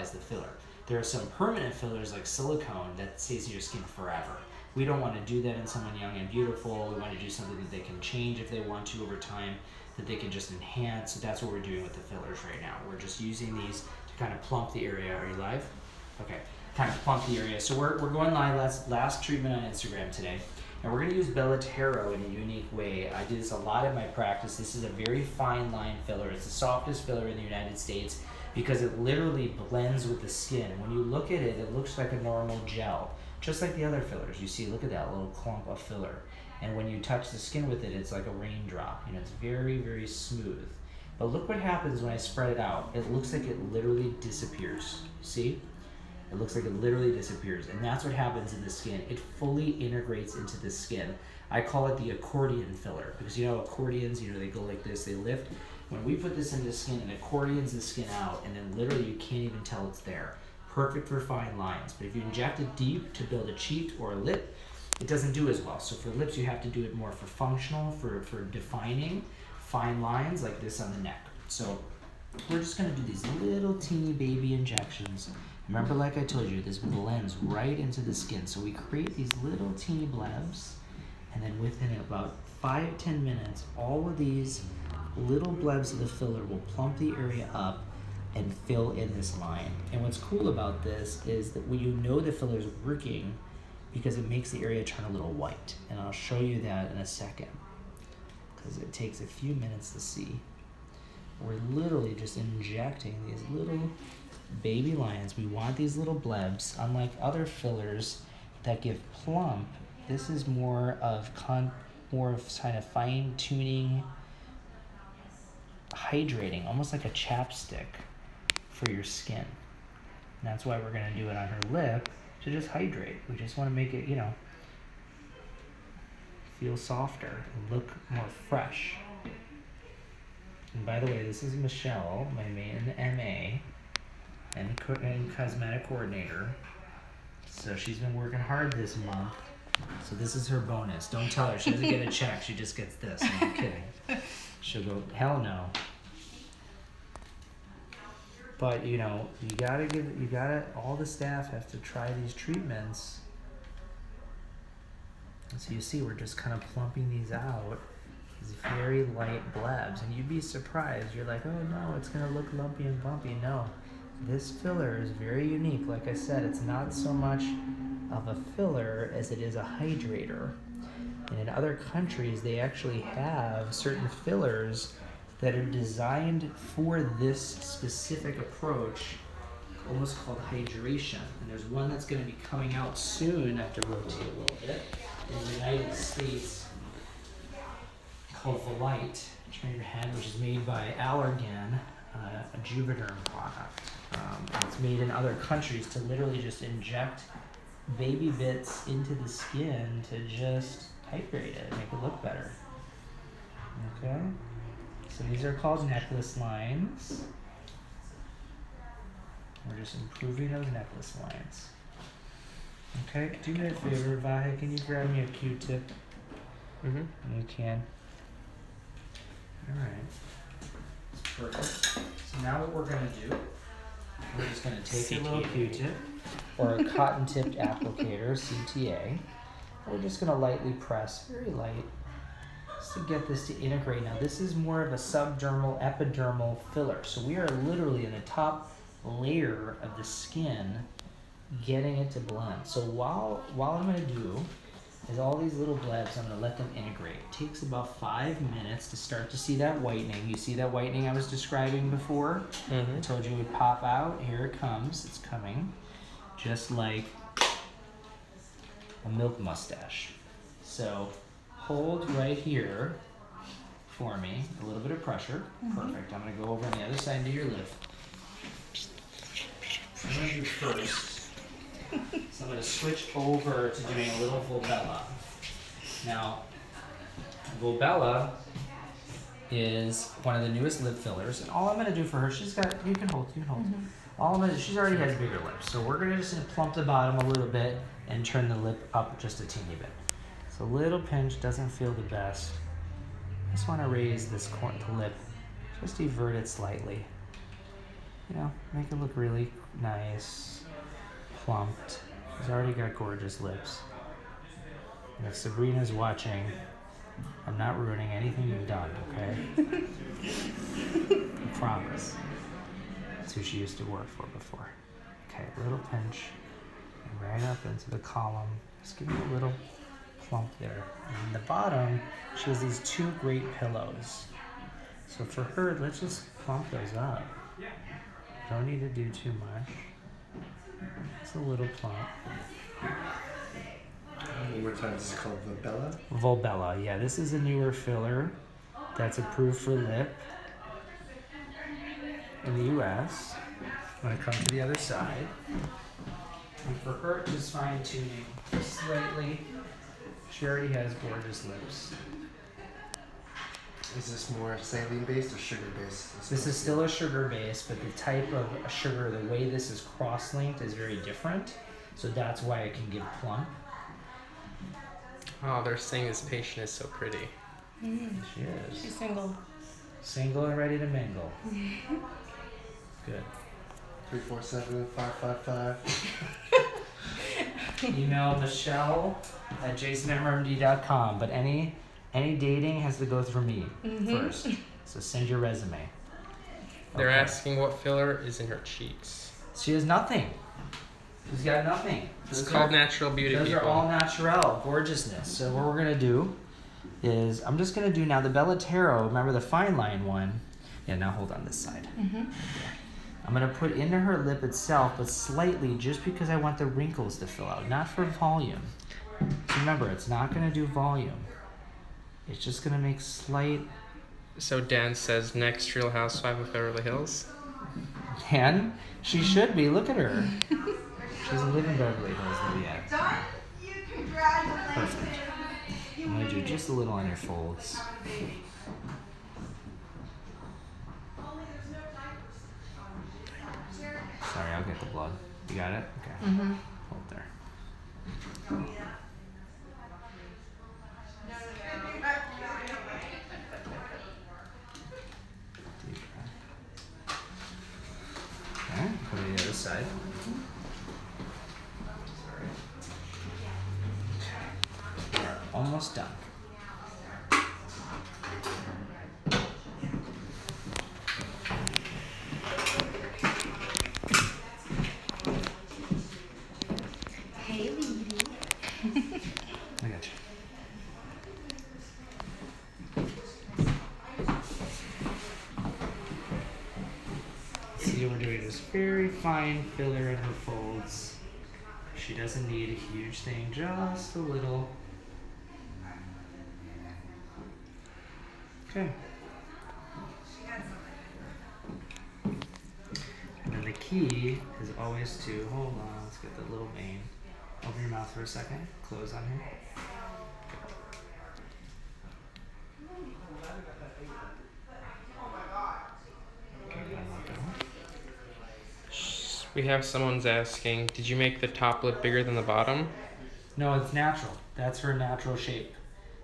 utilize the filler. There are some permanent fillers like silicone that stays in your skin forever. We don't want to do that in someone young and beautiful. We want to do something that they can change if they want to over time, that they can just enhance. So that's what we're doing with the fillers right now. We're just using these to kind of plump the area. Are you live? Okay, kind of plump the area. So we're going live, last treatment on Instagram today. And we're going to use Belotero in a unique way. I do this a lot in my practice. This is a very fine line filler. It's the softest filler in the United States because it literally blends with the skin. When you look at it, it looks like a normal gel, just like the other fillers. You see, look at that little clump of filler. And when you touch the skin with it, it's like a raindrop. You know, it's very, very smooth. But look what happens when I spread it out. It looks like it literally disappears. See? It looks like it literally disappears, and that's what happens in the skin. It fully integrates into the skin. I call it the accordion filler because, you know, accordions, you know, they go like this, they lift. When we put this into the skin, it accordions the skin out, and then literally you can't even tell it's there. Perfect for fine lines. But if you inject it deep to build a cheek or a lip, it doesn't do as well. So for lips, you have to do it more for functional, for defining fine lines like this on the neck. So we're just gonna do these little teeny baby injections. Remember, like I told you, this blends right into the skin. So we create these little teeny blebs, and then within about 5-10 minutes, all of these little blebs of the filler will plump the area up and fill in this line. And what's cool about this is that when you know the filler is working, because it makes the area turn a little white. And I'll show you that in a second, because it takes a few minutes to see. We're literally just injecting these little baby lines. We want these little blebs. Unlike other fillers that give plump, this is more of kind of fine tuning, hydrating, almost like a chapstick for your skin. And that's why we're going to do it on her lip, to just hydrate. We just want to make it, you know, feel softer and look more fresh. And by the way, this is Michelle, my main MA and cosmetic coordinator. So she's been working hard this month. So this is her bonus. Don't tell her. She doesn't get a check. She just gets this. I'm kidding. She'll go, hell no. But, you know, all the staff have to try these treatments. And so you see, we're just kind of plumping these out. These very light blebs. And you'd be surprised. You're like, oh no, it's going to look lumpy and bumpy. No. This filler is very unique. Like I said, it's not so much of a filler as it is a hydrator. And in other countries, they actually have certain fillers that are designed for this specific approach, almost called hydration. And there's one that's going to be coming out soon. I have to rotate a little bit. In the United States, called Volite, which is made by Allergan, a Juvederm product. And it's made in other countries to literally just inject baby bits into the skin to just hydrate it, make it look better. Okay? So these are called necklace lines. We're just improving those necklace lines. Okay? Do me a favor, Vahe, can you grab me a Q-tip? Mm-hmm. You can. Alright. That's perfect. So now what we're going to do, we're just going to take a little Q-tip or a cotton-tipped applicator, CTA. We're just going to lightly press, very light, just to get this to integrate. Now this is more of a subdermal, epidermal filler. So we are literally in the top layer of the skin getting it to blend. So while I'm going to do is all these little blebs, I'm going to let them integrate. It takes about 5 minutes to start to see that whitening. You see that whitening I was describing before? Mm-hmm. I told you it would pop out. Here it comes. It's coming. Just like a milk mustache. So hold right here for me. A little bit of pressure. Mm-hmm. Perfect. I'm going to go over on the other side and do your lip. I'm going to do first. So I'm going to switch over to doing a little Volbella. Now, Volbella is one of the newest lip fillers, and all I'm going to do for her, you can hold. Mm-hmm. She's already has bigger lips, so we're going to just plump the bottom a little bit and turn the lip up just a teeny bit. So a little pinch doesn't feel the best. I just want to raise this the lip, just evert it slightly. You know, make it look really nice, plumped. She's already got gorgeous lips. And if Sabrina's watching, I'm not ruining anything you've done, okay? I promise. That's who she used to work for before. Okay, little pinch. And right up into the column. Just give me a little plump there. And in the bottom, she has these two great pillows. So for her, let's just plump those up. Don't need to do too much. It's a little plump. One more time, this is called Volbella? Volbella, yeah. This is a newer filler that's approved for lip in the US. I'm going to come to the other side. And for her, just fine tuning slightly. She already has gorgeous lips. Is this more saline based or sugar based? This is still a sugar base, but the type of sugar, the way this is cross-linked is very different. So that's why it can give plump. Oh, they're saying this patient is so pretty. She is. She's single. Single and ready to mingle. Good. 347-555. Email Michelle at jasonmrmd.com. But any dating has to go through me first. So send your resume. They're asking what filler is in her cheeks. She has nothing. She's got nothing. It's called natural beauty, Those people. are all natural, gorgeousness. So what we're gonna do is I'm just gonna do now the Belotero. Remember the fine line one? Yeah. Now hold on this side. I'm gonna put into her lip itself, but slightly, just because I want the wrinkles to fill out, not for volume. So remember, it's not gonna do volume. It's just gonna make slight. So Dan says next Real Housewife of Beverly Hills. And she should be. Look at her. She doesn't live in Beverly Hills though yet. Perfect. I'm gonna do just a little on your folds. Sorry, I'll get the blood. You got it? Okay. Hold there. Deep breath. Okay, go to the other side. Okay. We're almost done. Hey, Lady. I got you. See, we're doing this very fine filler in her folds. She doesn't need a huge thing, just a little. Okay. And then the key is always to, hold on, let's get the little vein. Open your mouth for a second, close on here. Okay, let go. We have someone's asking, did you make the top lip bigger than the bottom? No, it's natural. That's her natural shape.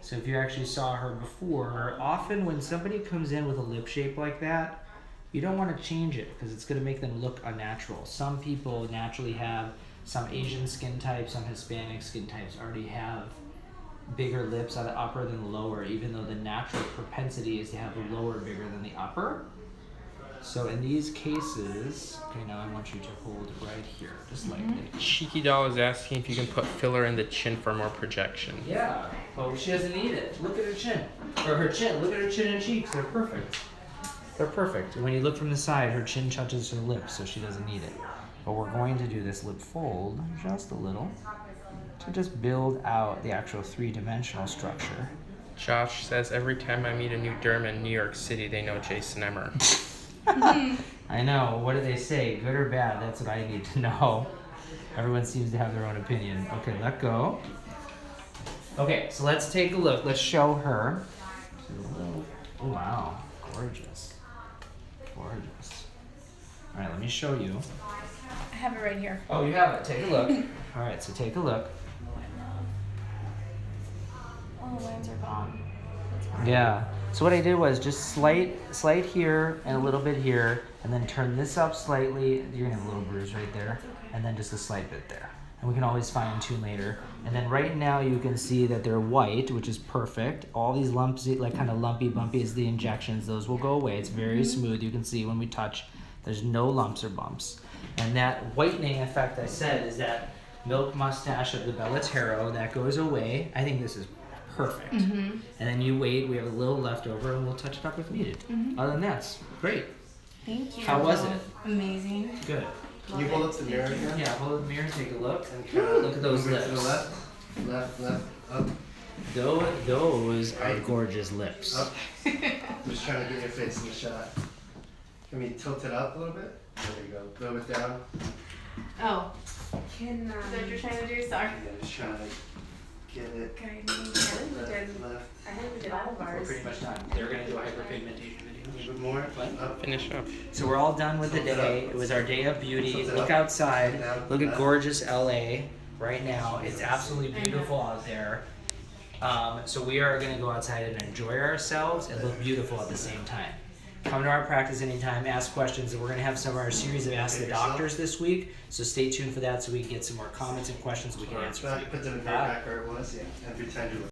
So if you actually saw her before, often when somebody comes in with a lip shape like that, you don't want to change it because it's going to make them look unnatural. Some people naturally have, some Asian skin types, some Hispanic skin types already have bigger lips on the upper than the lower, even though the natural propensity is to have the lower bigger than the upper. So in these cases, okay, now I want you to hold right here, just lightly. Cheeky Doll is asking if you can put filler in the chin for more projection. Yeah, but she doesn't need it. Look at her chin. Or her chin. Look at her chin and cheeks. They're perfect. They're perfect. And when you look from the side, her chin touches her lips, so she doesn't need it. But we're going to do this lip fold just a little to just build out the actual three-dimensional structure. Josh says, every time I meet a new derm in New York City, they know Jason Emer. I know. What do they say? Good or bad? That's what I need to know. Everyone seems to have their own opinion. Okay, let go. Okay, so let's take a look. Let's show her. Oh, wow. Gorgeous. Gorgeous. All right, let me show you. I have it right here. Oh, you have it. Take a look. All right, so take a look. Oh, the lines are gone. Yeah. So what I did was just slight here and a little bit here, and then turn this up slightly. You're gonna have a little bruise right there, and then just a slight bit there. And we can always fine tune later. And then right now you can see that they're white, which is perfect. All these lumps, like kind of lumpy, bumpy is the injections. Those will go away. It's very smooth. You can see when we touch, there's no lumps or bumps. And that whitening effect I said is that milk mustache of the Belotero that goes away. I think this is perfect. And then you wait. We have a little left over, and we'll touch it up if needed. Other than that, it's great. Thank you. How was it? Amazing. Good. Can you hold up the mirror again? Yeah, hold the mirror, take a look. And kind of Look at those move it to the lips. left, up, Those are gorgeous lips. up. I'm just trying to get your face in the shot. Can we tilt it up a little bit? There you go. A little bit down. Oh. Can, is that what you're trying to do? Sorry. Yeah, just trying to get it Okay. left. I think we did all of We're ours. pretty much done. They're gonna do a hyperpigmentation video. A little bit more. Up. Finish up. So we're all done with the day. It was our day of beauty. Look outside. Look at gorgeous LA right now. It's absolutely beautiful out there. So we are gonna go outside and enjoy ourselves and look beautiful at the same time. Come to our practice anytime, ask questions, and we're going to have some of our series of Ask the Doctors this week, so stay tuned for that so we can get some more comments and questions we can answer for you. Put them in back where it was, yeah. And pretend you